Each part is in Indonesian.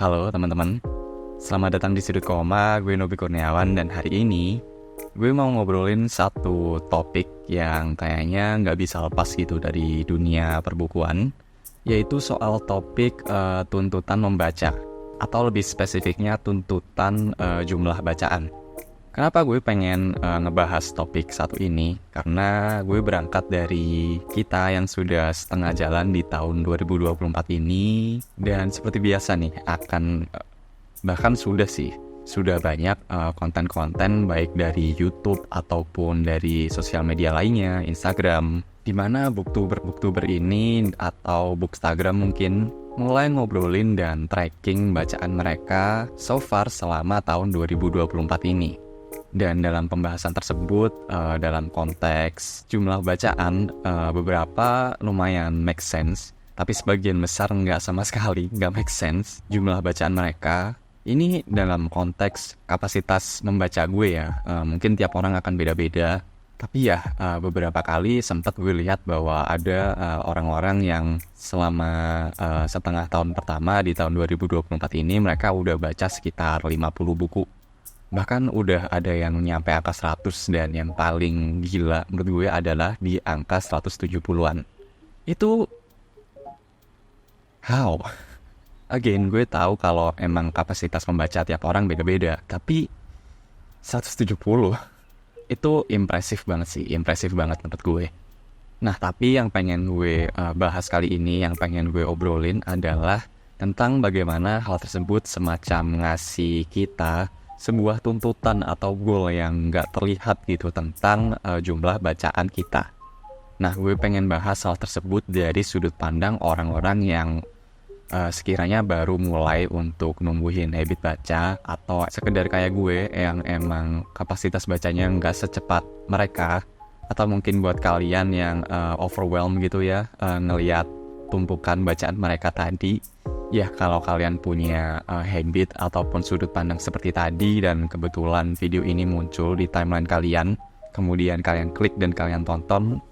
Halo teman-teman, selamat datang di Sudut Koma, gue Nobi Kurniawan dan hari ini gue mau ngobrolin satu topik yang kayaknya nggak bisa lepas gitu dari dunia perbukuan, yaitu soal topik tuntutan membaca, atau lebih spesifiknya tuntutan jumlah bacaan. Kenapa gue pengen ngebahas topik satu ini? Karena gue berangkat dari kita yang sudah setengah jalan di tahun 2024 ini. Dan seperti biasa nih, bahkan sudah banyak konten-konten baik dari YouTube ataupun dari sosial media lainnya, Instagram, di mana booktuber ini atau bookstagram mungkin mulai ngobrolin dan tracking bacaan mereka so far selama tahun 2024 ini. Dan dalam pembahasan tersebut, dalam konteks jumlah bacaan, beberapa lumayan make sense, tapi sebagian besar nggak sama sekali, nggak make sense jumlah bacaan mereka. Ini dalam konteks kapasitas membaca gue ya, mungkin tiap orang akan beda-beda. Tapi ya, beberapa kali sempat gue lihat bahwa ada orang-orang yang selama setengah tahun pertama di tahun 2024 ini, mereka udah baca sekitar 50 buku. Bahkan udah ada yang nyampe angka 100 dan yang paling gila menurut gue adalah di angka 170-an. Itu how? Again, gue tahu kalau emang kapasitas membaca tiap orang beda-beda, tapi 170 itu impresif banget menurut gue. Nah, tapi yang pengen gue bahas kali ini, yang pengen gue obrolin adalah tentang bagaimana hal tersebut semacam ngasih kita sebuah tuntutan atau goal yang nggak terlihat gitu tentang jumlah bacaan kita. Nah, gue pengen bahas hal tersebut dari sudut pandang orang-orang yang sekiranya baru mulai untuk numbuhin habit baca, atau sekedar kayak gue yang emang kapasitas bacanya nggak secepat mereka, atau mungkin buat kalian yang overwhelmed gitu ya, ngelihat tumpukan bacaan mereka tadi. Ya, kalau kalian punya habit ataupun sudut pandang seperti tadi dan kebetulan video ini muncul di timeline kalian, kemudian kalian klik dan kalian tonton,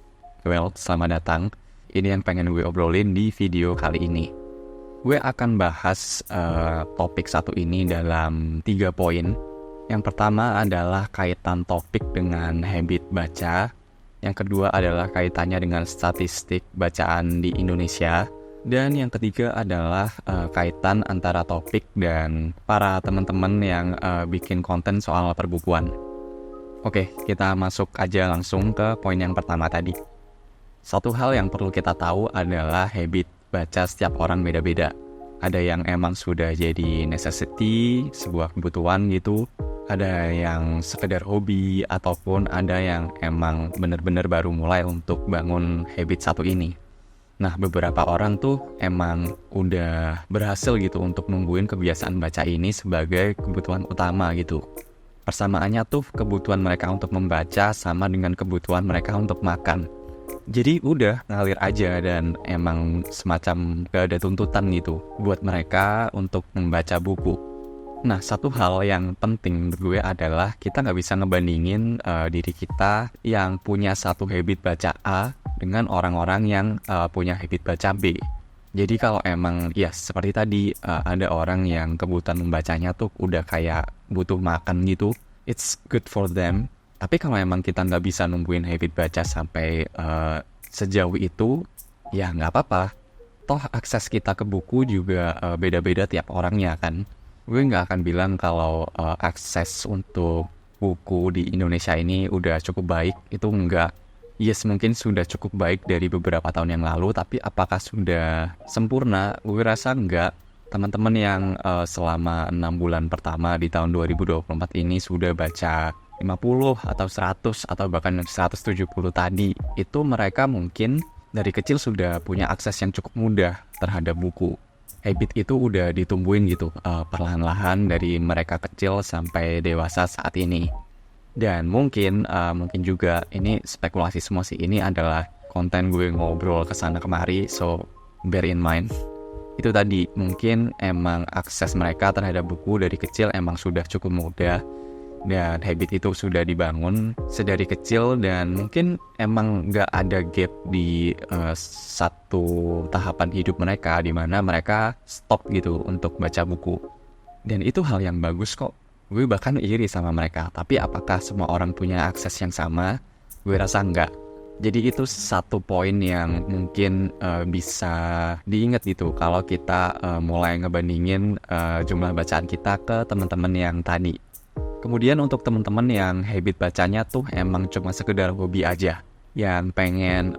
well, selamat datang. Ini yang pengen gue obrolin di video kali ini. Gue akan bahas topik satu ini dalam 3 poin. Yang pertama adalah kaitan topik dengan habit baca. Yang kedua adalah kaitannya dengan statistik bacaan di Indonesia. Dan yang ketiga adalah kaitan antara topik dan para teman-teman yang bikin konten soal perbukuan. Oke, kita masuk aja langsung ke poin yang pertama tadi. Satu hal yang perlu kita tahu adalah habit baca setiap orang beda-beda. Ada yang emang sudah jadi necessity, sebuah kebutuhan gitu. Ada yang sekedar hobi, ataupun ada yang emang bener-bener baru mulai untuk bangun habit satu ini. Nah, beberapa orang tuh emang udah berhasil gitu untuk nungguin kebiasaan baca ini sebagai kebutuhan utama gitu. Persamaannya tuh kebutuhan mereka untuk membaca sama dengan kebutuhan mereka untuk makan. Jadi udah ngalir aja dan emang semacam gak ada tuntutan gitu buat mereka untuk membaca buku. Nah, satu hal yang penting menurut gue adalah kita gak bisa ngebandingin diri kita yang punya satu habit baca A dengan orang-orang yang punya habit baca B. Jadi kalau emang ya seperti tadi ada orang yang kebutuhan membacanya tuh udah kayak butuh makan gitu, it's good for them. Tapi kalau emang kita nggak bisa nungguin habit baca sampai sejauh itu, ya nggak apa-apa. Toh akses kita ke buku juga beda-beda tiap orangnya kan. Gue nggak akan bilang kalau akses untuk buku di Indonesia ini udah cukup baik, itu enggak. Yes, mungkin sudah cukup baik dari beberapa tahun yang lalu, tapi apakah sudah sempurna? Gue rasa enggak. Teman-teman yang selama 6 bulan pertama di tahun 2024 ini sudah baca 50 atau 100 atau bahkan 170 tadi, itu mereka mungkin dari kecil sudah punya akses yang cukup mudah terhadap buku. Habit itu udah ditumbuhin gitu perlahan-lahan dari mereka kecil sampai dewasa saat ini. Dan mungkin juga ini spekulasi semua sih, ini adalah konten gue ngobrol kesana kemari, so bear in mind. Itu tadi, mungkin emang akses mereka terhadap buku dari kecil emang sudah cukup mudah. dan habit itu sudah dibangun sedari kecil, dan mungkin emang nggak ada gap di satu tahapan hidup mereka di mana mereka stop gitu untuk baca buku. Dan itu hal yang bagus kok. Gue bahkan iri sama mereka. Tapi apakah semua orang punya akses yang sama? Gue rasa enggak. Jadi itu satu poin yang mungkin bisa diingat gitu kalau kita mulai ngebandingin jumlah bacaan kita ke teman-teman yang tadi. Kemudian untuk teman-teman yang habit bacanya tuh emang cuma sekedar hobi aja, yang pengen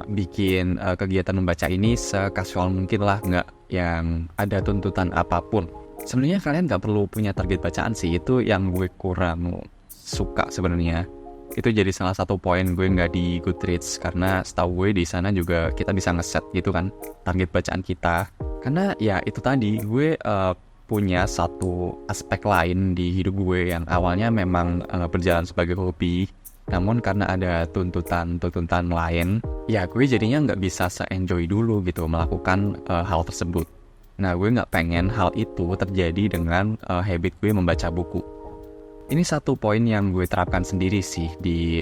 bikin kegiatan membaca ini sekasual mungkin lah, nggak yang ada tuntutan apapun. Sebenarnya kalian nggak perlu punya target bacaan sih, itu yang gue kurang suka sebenarnya. Itu jadi salah satu poin gue nggak di Goodreads, karena setahu gue di sana juga kita bisa ngeset gitu kan target bacaan kita. Karena ya itu tadi, gue punya satu aspek lain di hidup gue yang awalnya memang berjalan sebagai hobi, namun karena ada tuntutan lain, ya gue jadinya nggak bisa se-enjoy dulu gitu melakukan hal tersebut. Nah, gue nggak pengen hal itu terjadi dengan habit gue membaca buku. Ini satu poin yang gue terapkan sendiri sih di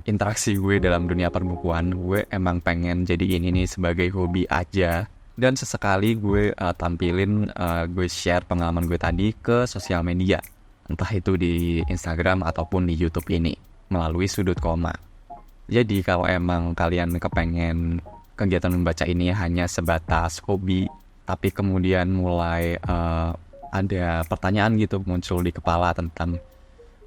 interaksi gue dalam dunia perbukuan. Gue emang pengen jadiin ini sebagai hobi aja. Dan sesekali gue tampilin, gue share pengalaman gue tadi ke sosial media. Entah itu di Instagram ataupun di YouTube ini, melalui sudut koma. Jadi kalau emang kalian kepengen kegiatan membaca ini hanya sebatas hobi, tapi kemudian mulai ada pertanyaan gitu muncul di kepala tentang,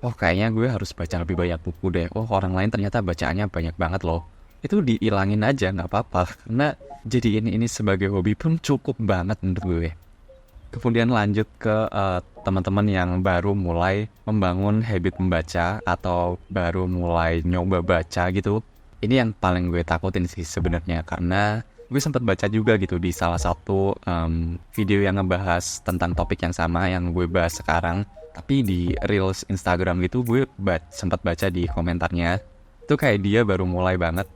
oh kayaknya gue harus baca lebih banyak buku deh, oh orang lain ternyata bacaannya banyak banget loh. Itu dihilangin aja, nggak apa-apa, karena jadiin ini sebagai hobi pun cukup banget menurut gue. Kemudian lanjut ke teman-teman yang baru mulai membangun habit membaca atau baru mulai nyoba baca gitu. Ini yang paling gue takutin sih sebenarnya, karena gue sempat baca juga gitu di salah satu video yang ngebahas tentang topik yang sama yang gue bahas sekarang. Tapi di Reels Instagram gitu gue sempat baca di komentarnya, itu kayak dia baru mulai banget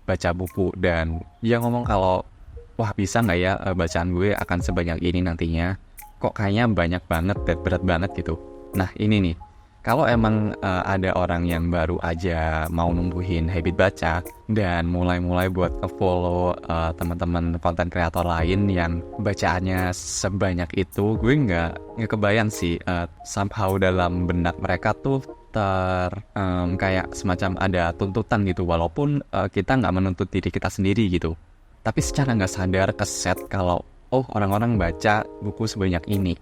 baca buku, dan dia ngomong kalau, wah bisa nggak ya bacaan gue akan sebanyak ini nantinya, kok kayaknya banyak banget, berat banget gitu. Nah ini nih, kalau emang ada orang yang baru aja mau numbuhin habit baca dan mulai-mulai buat follow teman-teman konten kreator lain yang bacaannya sebanyak itu, gue nggak kebayang sih somehow dalam benak mereka tuh kayak semacam ada tuntutan gitu, walaupun kita nggak menuntut diri kita sendiri gitu, tapi secara nggak sadar keset kalau oh orang-orang baca buku sebanyak ini.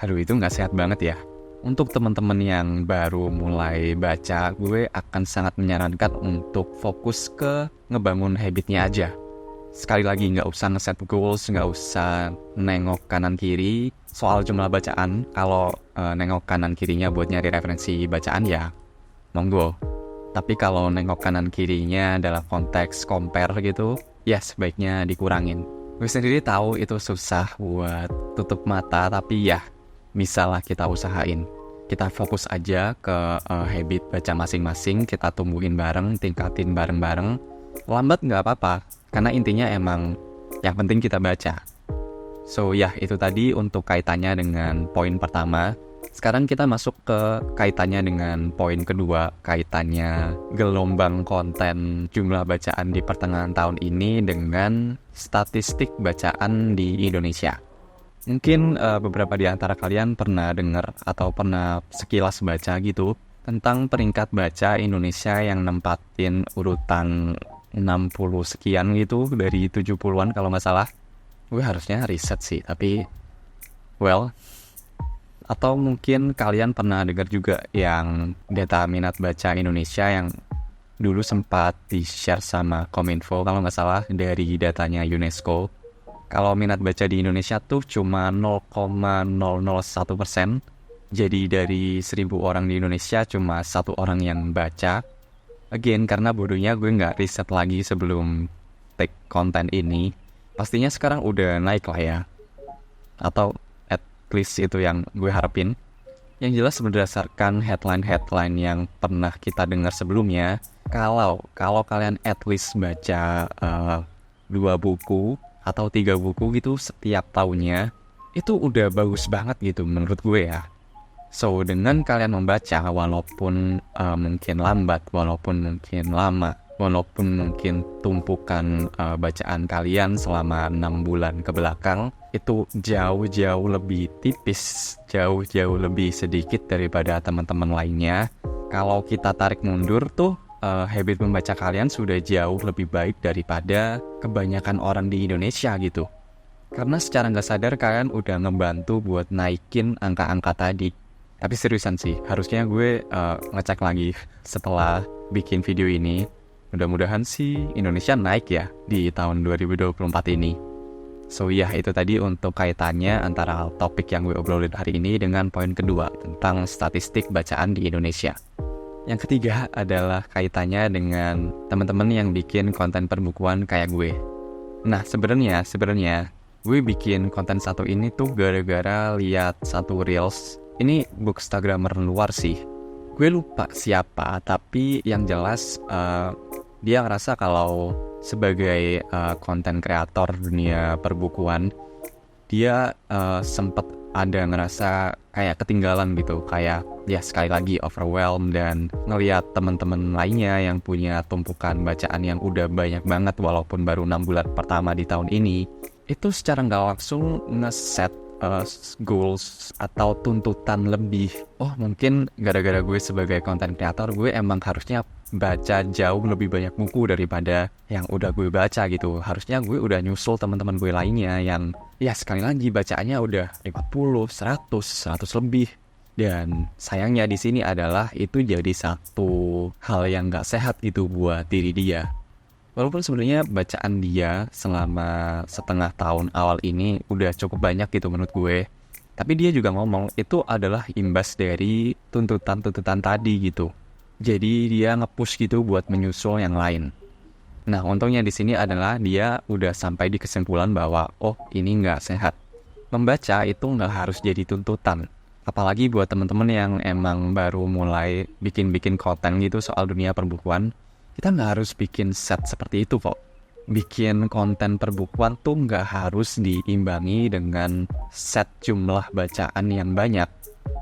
Aduh, itu nggak sehat banget ya. Untuk teman-teman yang baru mulai baca, gue akan sangat menyarankan untuk fokus ke ngebangun habitnya aja. Sekali lagi, nggak usah ngeset goals, nggak usah nengok kanan kiri soal jumlah bacaan. Kalau nengok kanan kirinya buat nyari referensi bacaan ya monggo. Tapi kalau nengok kanan kirinya dalam konteks compare gitu, ya sebaiknya dikurangin. Gue sendiri tahu itu susah buat tutup mata, tapi ya misalnya kita usahain. Kita fokus aja ke habit baca masing-masing, kita tumbuhin bareng, tingkatin bareng-bareng. Lambat nggak apa-apa, karena intinya emang yang penting kita baca. So ya, itu tadi untuk kaitannya dengan poin pertama. Sekarang kita masuk ke kaitannya dengan poin kedua, kaitannya gelombang konten jumlah bacaan di pertengahan tahun ini dengan statistik bacaan di Indonesia. Mungkin beberapa di antara kalian pernah dengar atau pernah sekilas baca gitu tentang peringkat baca Indonesia yang nempatin urutan 60 sekian gitu dari 70-an kalau nggak salah. Gue harusnya riset sih, tapi well. Atau mungkin kalian pernah dengar juga yang data minat baca Indonesia yang dulu sempat di-share sama Kominfo kalau nggak salah dari datanya UNESCO. Kalau minat baca di Indonesia tuh cuma 0,001%. Jadi dari 1000 orang di Indonesia cuma 1 orang yang baca. Again, karena bodohnya gue nggak riset lagi sebelum take konten ini. Pastinya sekarang udah naik lah ya. Atau at least itu yang gue harapin. Yang jelas berdasarkan headline-headline yang pernah kita dengar sebelumnya, kalau kalian at least baca 2 buku atau 3 buku gitu setiap tahunnya, itu udah bagus banget gitu menurut gue ya. So, dengan kalian membaca, walaupun mungkin lambat, walaupun mungkin lama, walaupun mungkin tumpukan bacaan kalian selama 6 bulan ke belakang, itu jauh-jauh lebih tipis, jauh-jauh lebih sedikit daripada teman-teman lainnya. Kalau kita tarik mundur tuh, habit membaca kalian sudah jauh lebih baik daripada kebanyakan orang di Indonesia gitu. Karena secara nggak sadar kalian udah ngebantu buat naikin angka-angka tadi. Tapi seriusan sih, harusnya gue ngecek lagi setelah bikin video ini. Mudah-mudahan sih Indonesia naik ya di tahun 2024 ini. So ya, itu tadi untuk kaitannya antara topik yang gue obrolin hari ini dengan poin kedua tentang statistik bacaan di Indonesia. Yang ketiga adalah kaitannya dengan teman-teman yang bikin konten perbukuan kayak gue. Nah, sebenarnya gue bikin konten satu ini tuh gara-gara lihat satu reels. Ini bookstagrammer luar sih. Gue lupa siapa, tapi yang jelas dia ngerasa kalau sebagai konten kreator dunia perbukuan, dia sempet ada ngerasa kayak ketinggalan gitu, kayak ya sekali lagi overwhelmed, dan ngelihat teman-teman lainnya yang punya tumpukan bacaan yang udah banyak banget walaupun baru 6 bulan pertama di tahun ini, itu secara nggak langsung ngeset goals atau tuntutan lebih. Oh, mungkin gara-gara gue sebagai content creator, gue emang harusnya baca jauh lebih banyak buku daripada yang udah gue baca gitu. Harusnya gue udah nyusul teman-teman gue lainnya yang ya sekali lagi bacaannya udah 50, 100 lebih. Dan sayangnya di sini adalah itu jadi satu hal yang gak sehat gitu buat diri dia. Walaupun sebenarnya bacaan dia selama setengah tahun awal ini udah cukup banyak gitu menurut gue. Tapi dia juga ngomong itu adalah imbas dari tuntutan-tuntutan tadi gitu. Jadi dia nge-push gitu buat menyusul yang lain. Nah, untungnya di sini adalah dia udah sampai di kesimpulan bahwa oh, ini nggak sehat. Membaca itu nggak harus jadi tuntutan. Apalagi buat teman-teman yang emang baru mulai bikin-bikin konten gitu soal dunia perbukuan. Kita nggak harus bikin set seperti itu kok. Bikin konten perbukuan tuh nggak harus diimbangi dengan set jumlah bacaan yang banyak.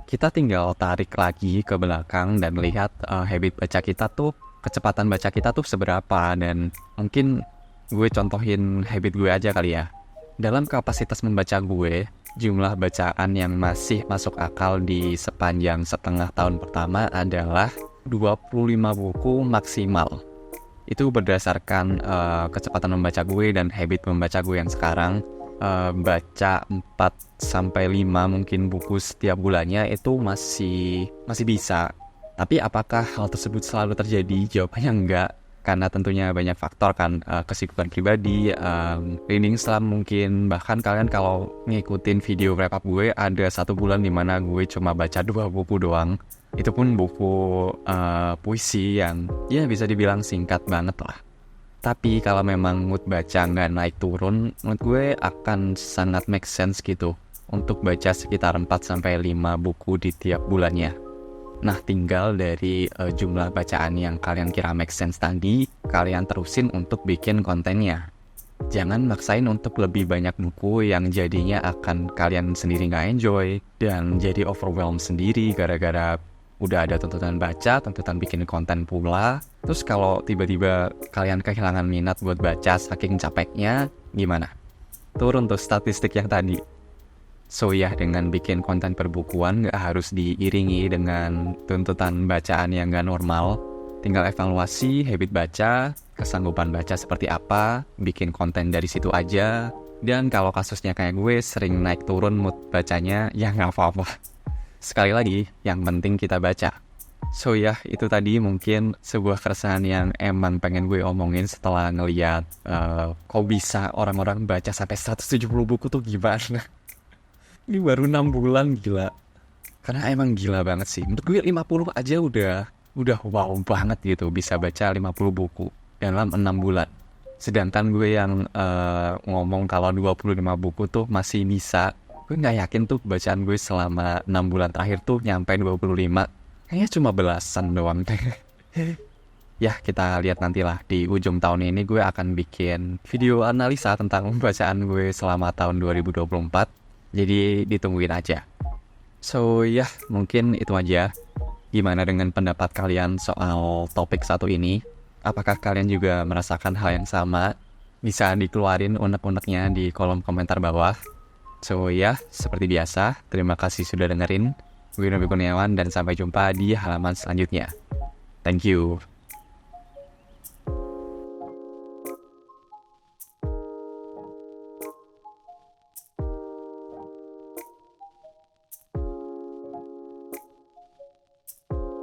Kita tinggal tarik lagi ke belakang dan lihat habit baca kita tuh, kecepatan baca kita tuh seberapa. Dan mungkin gue contohin habit gue aja kali ya. Dalam kapasitas membaca gue, jumlah bacaan yang masih masuk akal di sepanjang setengah tahun pertama adalah 25 buku maksimal. Itu berdasarkan kecepatan membaca gue dan habit membaca gue yang sekarang. Baca 4-5 mungkin buku setiap bulannya itu masih bisa. Tapi apakah hal tersebut selalu terjadi? Jawabannya enggak. Karena tentunya banyak faktor kan, kesibukan pribadi, reading slump mungkin. Bahkan kalian kalau ngikutin video wrap up gue, ada 1 bulan dimana gue cuma baca 2 buku doang. Itu pun buku puisi yang ya bisa dibilang singkat banget lah. Tapi kalau memang mood baca nggak naik turun, menurut gue akan sangat make sense gitu untuk baca sekitar 4-5 buku di tiap bulannya. Nah, tinggal dari jumlah bacaan yang kalian kira make sense tadi, kalian terusin untuk bikin kontennya. Jangan maksain untuk lebih banyak buku yang jadinya akan kalian sendiri nggak enjoy dan jadi overwhelmed sendiri gara-gara udah ada tuntutan baca, tuntutan bikin konten pula. Terus kalau tiba-tiba kalian kehilangan minat buat baca saking capeknya, gimana? Turun tuh statistik yang tadi. So ya, dengan bikin konten perbukuan gak harus diiringi dengan tuntutan bacaan yang gak normal. Tinggal evaluasi habit baca, kesanggupan baca seperti apa, bikin konten dari situ aja. Dan kalau kasusnya kayak gue sering naik turun mood bacanya, ya gak apa-apa. Sekali lagi, yang penting kita baca. So ya, itu tadi mungkin sebuah keresahan yang emang pengen gue omongin setelah ngeliat kok bisa orang-orang baca sampai 170 buku tuh gimana. Ini baru 6 bulan, gila. Karena emang gila banget sih. Menurut gue 50 aja udah wow banget gitu, bisa baca 50 buku dalam 6 bulan. Sedangkan gue yang ngomong kalau 25 buku tuh masih bisa. Gue gak yakin tuh bacaan gue selama 6 bulan terakhir tuh nyampe 25. Kayaknya cuma belasan doang. Ya, kita lihat nantilah di ujung tahun ini gue akan bikin video analisa tentang bacaan gue selama tahun 2024. Jadi ditungguin aja. So ya, mungkin itu aja. Gimana dengan pendapat kalian soal topik satu ini? Apakah kalian juga merasakan hal yang sama? Bisa dikeluarin unek-uneknya di kolom komentar bawah. So ya, seperti biasa, terima kasih sudah dengerin. Gue Novi Kurniawan dan sampai jumpa di halaman selanjutnya. Thank you.